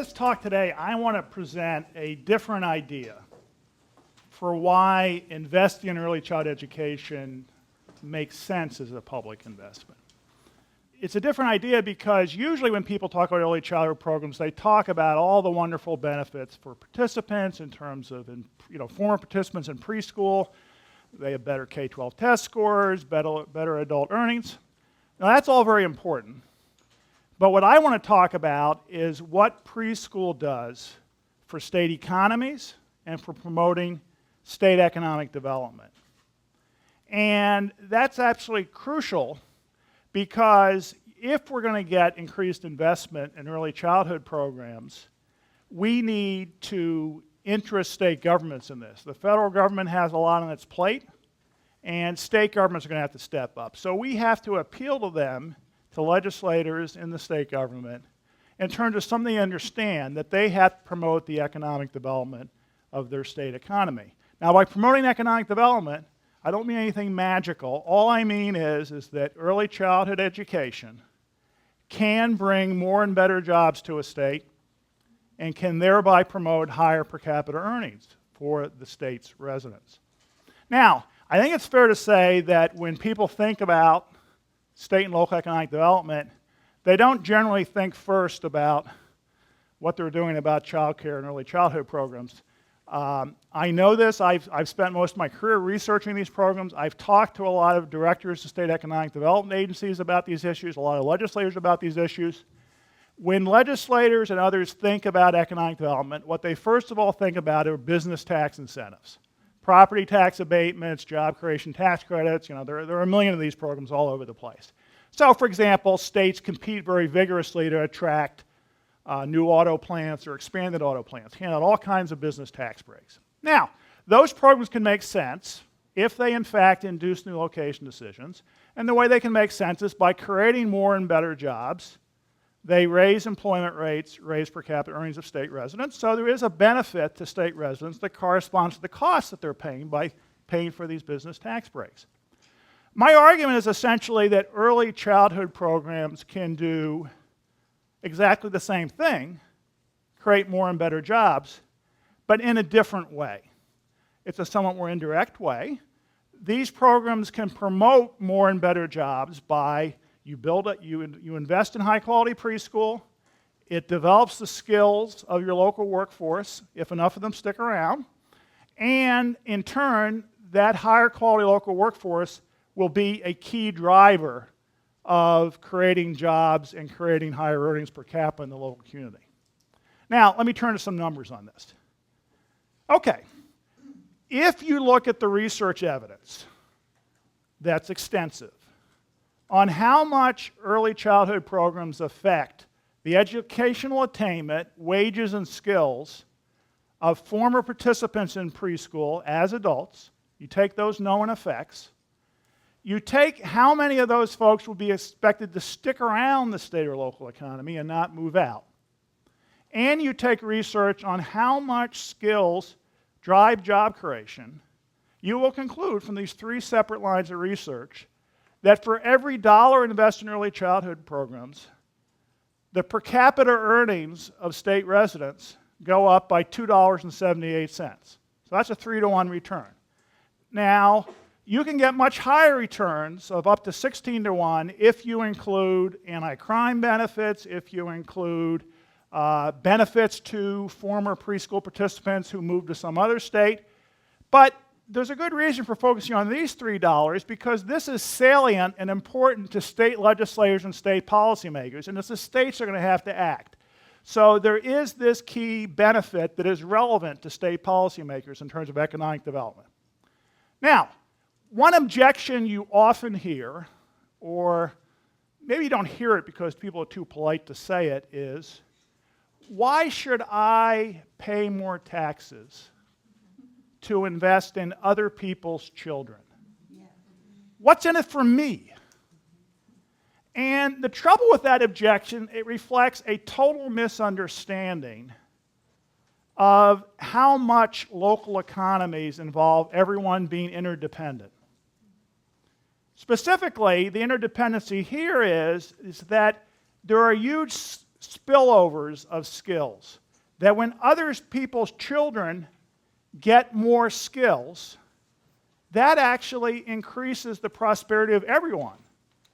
this talk today, I want to present a different idea for why investing in early child education makes sense as a public investment. It's a different idea because usually when people talk about early childhood programs, they talk about all the wonderful benefits for participants in terms of, former participants in preschool. They have better K-12 test scores, better adult earnings. Now that's all very important. But what I want to talk about is what preschool does for state economies and for promoting state economic development. And that's absolutely crucial because if we're going to get increased investment in early childhood programs, we need to interest state governments in this. The federal government has a lot on its plate, and state governments are going to have to step up. So we have to appeal to them, to legislators in the state government, in terms of something they understand, that they have to promote the economic development of their state economy. Now, by promoting economic development, I don't mean anything magical. All I mean is that early childhood education can bring more and better jobs to a state and can thereby promote higher per capita earnings for the state's residents. Now, I think it's fair to say that when people think about state and local economic development, they don't generally think first about what they're doing about child care and early childhood programs. I know this. I've spent most of my career researching these programs. I've talked to a lot of directors of state economic development agencies about these issues, a lot of legislators about these issues. When legislators and others think about economic development, what they first of all think about are business tax incentives. Property tax abatements, job creation tax credits, there are a million of these programs all over the place. So, for example, states compete very vigorously to attract new auto plants or expanded auto plants, hand out all kinds of business tax breaks. Now, those programs can make sense if they in fact induce new location decisions, and the way they can make sense is by creating more and better jobs. They raise employment rates, raise per capita earnings of state residents, so there is a benefit to state residents that corresponds to the costs that they're paying by paying for these business tax breaks. My argument is essentially that early childhood programs can do exactly the same thing, create more and better jobs, but in a different way. It's a somewhat more indirect way. These programs can promote more and better jobs by you invest in high-quality preschool. It develops the skills of your local workforce, if enough of them stick around. And in turn, that higher quality local workforce will be a key driver of creating jobs and creating higher earnings per capita in the local community. Now, let me turn to some numbers on this. Okay, if you look at the research evidence that's extensive on how much early childhood programs affect the educational attainment, wages, and skills of former participants in preschool as adults, you take those known effects, you take how many of those folks will be expected to stick around the state or local economy and not move out, and you take research on how much skills drive job creation, you will conclude from these three separate lines of research that for every dollar invested in early childhood programs, the per capita earnings of state residents go up by $2.78. So that's a 3-to-1 return. Now, you can get much higher returns of up to 16-to-1 if you include anti-crime benefits, if you include benefits to former preschool participants who moved to some other state. But there's a good reason for focusing on these $3 because this is salient and important to state legislators and state policymakers, and it's the states that are going to have to act. So there is this key benefit that is relevant to state policymakers in terms of economic development. Now, one objection you often hear, or maybe you don't hear it because people are too polite to say it, is, why should I pay more taxes to invest in other people's children? What's in it for me? And the trouble with that objection, it reflects a total misunderstanding of how much local economies involve everyone being interdependent. Specifically, the interdependency here is that there are huge spillovers of skills. That when other people's children get more skills, that actually increases the prosperity of everyone,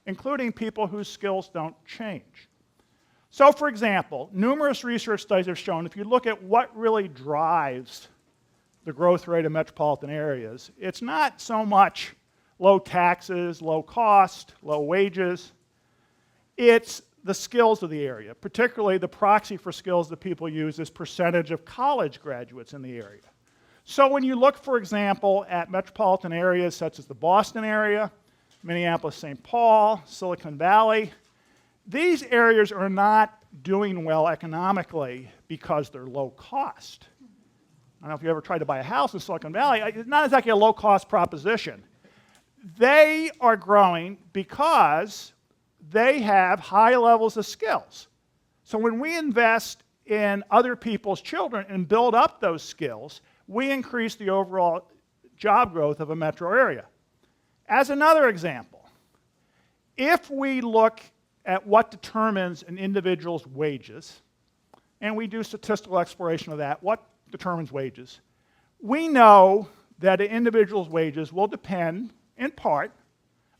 including people whose skills don't change. So, for example, numerous research studies have shown if you look at what really drives the growth rate of metropolitan areas, it's not so much low taxes, low cost, low wages. It's the skills of the area. Particularly, the proxy for skills that people use is percentage of college graduates in the area. So when you look, for example, at metropolitan areas such as the Boston area, Minneapolis, St. Paul, Silicon Valley, these areas are not doing well economically because they're low cost. I don't know if you ever tried to buy a house in Silicon Valley. It's not exactly a low-cost proposition. They are growing because they have high levels of skills. So when we invest in other people's children and build up those skills, we increase the overall job growth of a metro area. As another example, if we look at what determines an individual's wages, and we do statistical exploration of that, what determines wages, we know that an individual's wages will depend, in part,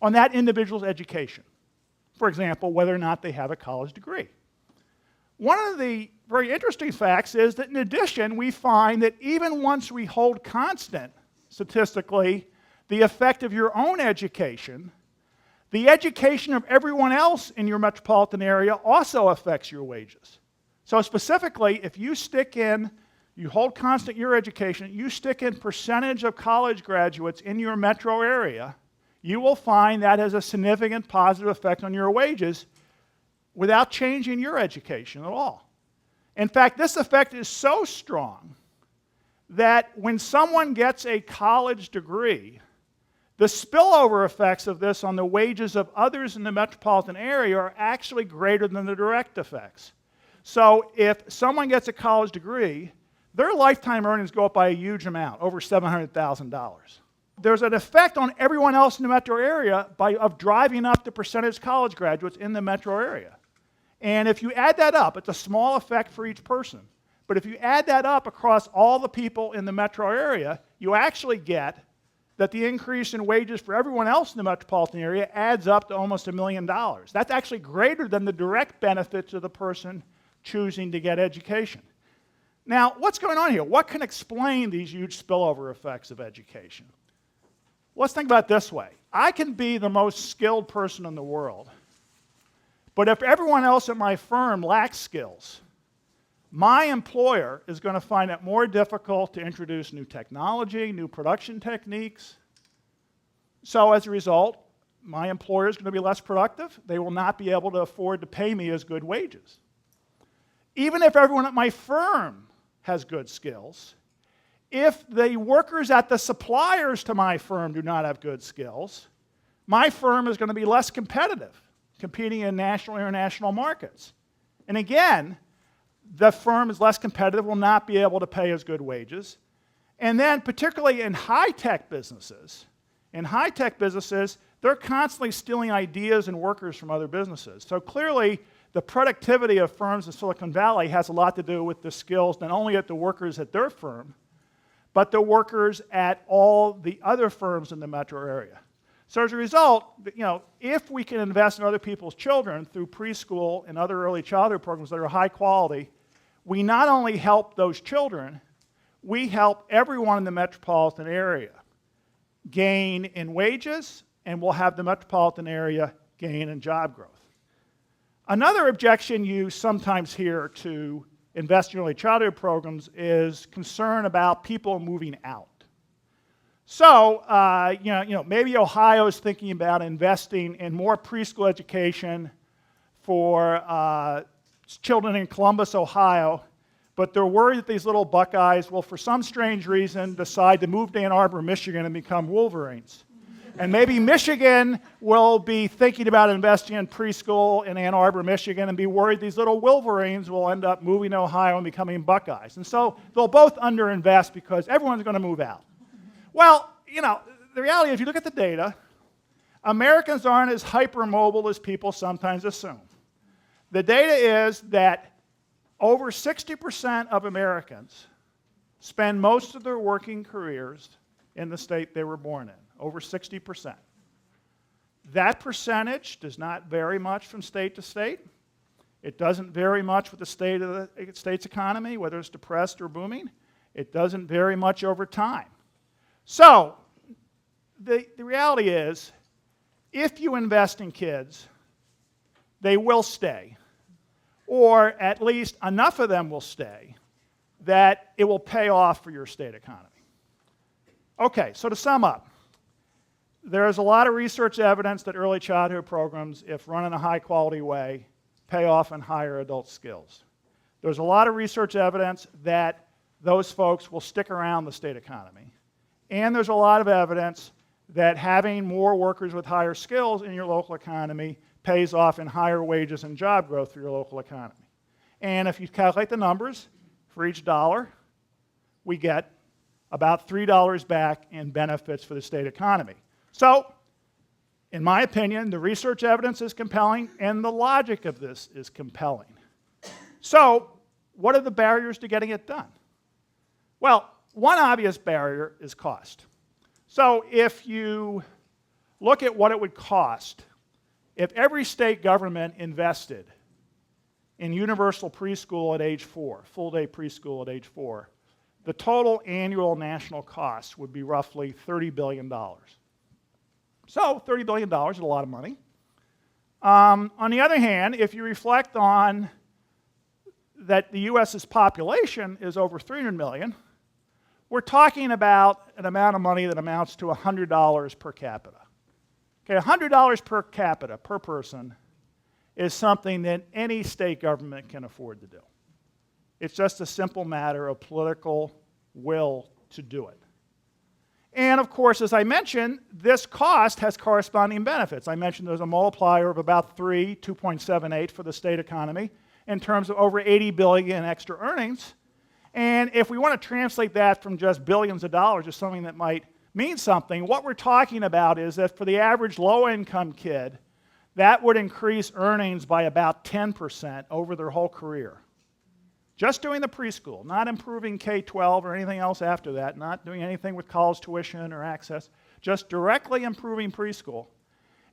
on that individual's education. For example, whether or not they have a college degree. One of the very interesting facts is that in addition, we find that even once we hold constant, statistically, the effect of your own education, the education of everyone else in your metropolitan area also affects your wages. So specifically, if you you hold constant your education, you stick in percentage of college graduates in your metro area, you will find that has a significant positive effect on your wages without changing your education at all. In fact, this effect is so strong that when someone gets a college degree, the spillover effects of this on the wages of others in the metropolitan area are actually greater than the direct effects. So if someone gets a college degree, their lifetime earnings go up by a huge amount, over $700,000. There's an effect on everyone else in the metro area of driving up the percentage college graduates in the metro area. And if you add that up, it's a small effect for each person. But if you add that up across all the people in the metro area, you actually get that the increase in wages for everyone else in the metropolitan area adds up to almost $1 million. That's actually greater than the direct benefits of the person choosing to get education. Now, what's going on here? What can explain these huge spillover effects of education? Let's think about it this way. I can be the most skilled person in the world, but if everyone else at my firm lacks skills, my employer is going to find it more difficult to introduce new technology, new production techniques. So as a result, my employer is going to be less productive. They will not be able to afford to pay me as good wages. Even if everyone at my firm has good skills, if the workers at the suppliers to my firm do not have good skills, my firm is going to be less competitive, competing in national and international markets. And again, the firm is less competitive, will not be able to pay as good wages. And then particularly in high-tech businesses, they're constantly stealing ideas and workers from other businesses. So clearly, the productivity of firms in Silicon Valley has a lot to do with the skills, not only at the workers at their firm, but the workers at all the other firms in the metro area. So as a result, if we can invest in other people's children through preschool and other early childhood programs that are high quality, we not only help those children, we help everyone in the metropolitan area gain in wages, and we'll have the metropolitan area gain in job growth. Another objection you sometimes hear to invest in early childhood programs is concern about people moving out. So, maybe Ohio is thinking about investing in more preschool education for children in Columbus, Ohio, but they're worried that these little Buckeyes will, for some strange reason, decide to move to Ann Arbor, Michigan, and become Wolverines. And maybe Michigan will be thinking about investing in preschool in Ann Arbor, Michigan, and be worried these little Wolverines will end up moving to Ohio and becoming Buckeyes. And so they'll both underinvest because everyone's going to move out. Well, the reality is, if you look at the data, Americans aren't as hypermobile as people sometimes assume. The data is that over 60% of Americans spend most of their working careers in the state they were born in, over 60%. That percentage does not vary much from state to state. It doesn't vary much with the state of the state's economy, whether it's depressed or booming. It doesn't vary much over time. So the reality is, if you invest in kids, they will stay, or at least enough of them will stay that it will pay off for your state economy. Okay, so to sum up, there is a lot of research evidence that early childhood programs, if run in a high-quality way, pay off in higher adult skills. There's a lot of research evidence that those folks will stick around the state economy. And there's a lot of evidence that having more workers with higher skills in your local economy pays off in higher wages and job growth for your local economy. And if you calculate the numbers, for each dollar, we get about $3 back in benefits for the state economy. So, in my opinion, the research evidence is compelling, and the logic of this is compelling. So, what are the barriers to getting it done? Well, one obvious barrier is cost. So, if you look at what it would cost if every state government invested in universal preschool at age 4, full-day preschool at age 4, the total annual national cost would be roughly $30 billion. So $30 billion is a lot of money. On the other hand, if you reflect on that the U.S.'s population is over 300 million, we're talking about an amount of money that amounts to $100 per capita. Okay, $100 per capita, per person, is something that any state government can afford to do. It's just a simple matter of political will to do it. And of course, as I mentioned, this cost has corresponding benefits. I mentioned there's a multiplier of about 3, 2.78 for the state economy in terms of over 80 billion in extra earnings. And if we want to translate that from just billions of dollars to something that might mean something, what we're talking about is that for the average low-income kid, that would increase earnings by about 10% over their whole career. Just doing the preschool, not improving K-12 or anything else after that, not doing anything with college tuition or access, just directly improving preschool.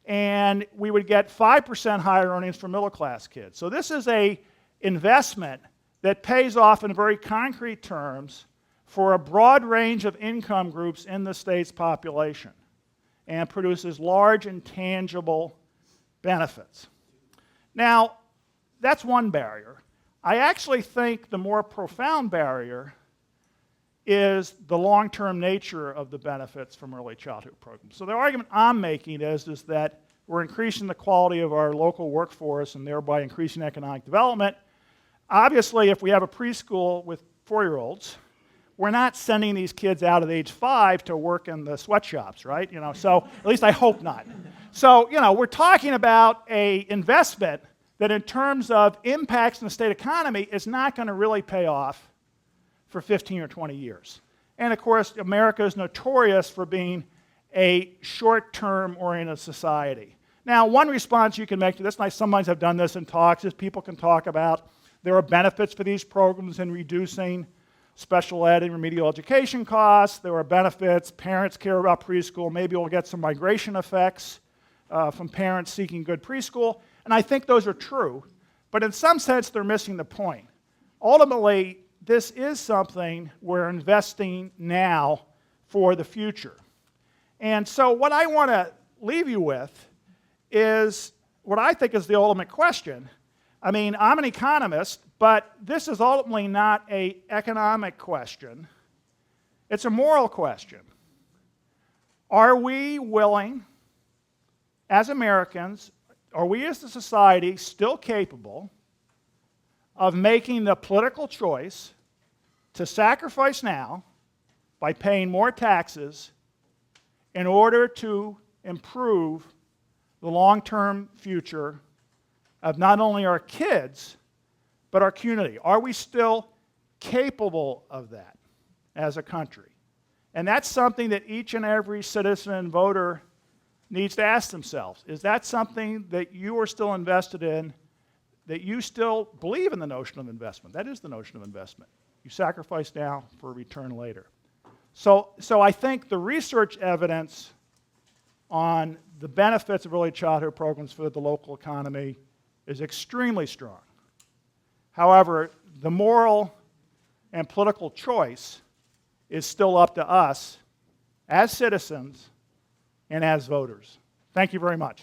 And we would get 5% higher earnings for middle-class kids. So this is an investment that pays off in very concrete terms for a broad range of income groups in the state's population and produces large and tangible benefits. Now, that's one barrier. I actually think the more profound barrier is the long-term nature of the benefits from early childhood programs. So the argument I'm making is that we're increasing the quality of our local workforce and thereby increasing economic development. Obviously, if we have a preschool with 4-year-olds, we're not sending these kids out at age 5 to work in the sweatshops, right? So at least I hope not. So, we're talking about an investment that in terms of impacts in the state economy is not going to really pay off for 15 or 20 years. And of course, America is notorious for being a short-term oriented society. Now, one response you can make to this, and I sometimes have done this in talks, is people can talk about there are benefits for these programs in reducing special ed and remedial education costs. There are benefits. Parents care about preschool. Maybe we'll get some migration effects from parents seeking good preschool. And I think those are true. But in some sense, they're missing the point. Ultimately, this is something we're investing now for the future. And so what I want to leave you with is what I think is the ultimate question. I mean, I'm an economist, but this is ultimately not an economic question. It's a moral question. Are we willing, as Americans, are we as a society still capable of making the political choice to sacrifice now by paying more taxes in order to improve the long-term future of not only our kids, but our community? Are we still capable of that as a country? And that's something that each and every citizen and voter needs to ask themselves. Is that something that you are still invested in that you still believe in the notion of investment. That is the notion of investment. You sacrifice now for a return later. So I think the research evidence on the benefits of early childhood programs for the local economy is extremely strong. However, the moral and political choice is still up to us as citizens and as voters. Thank you very much.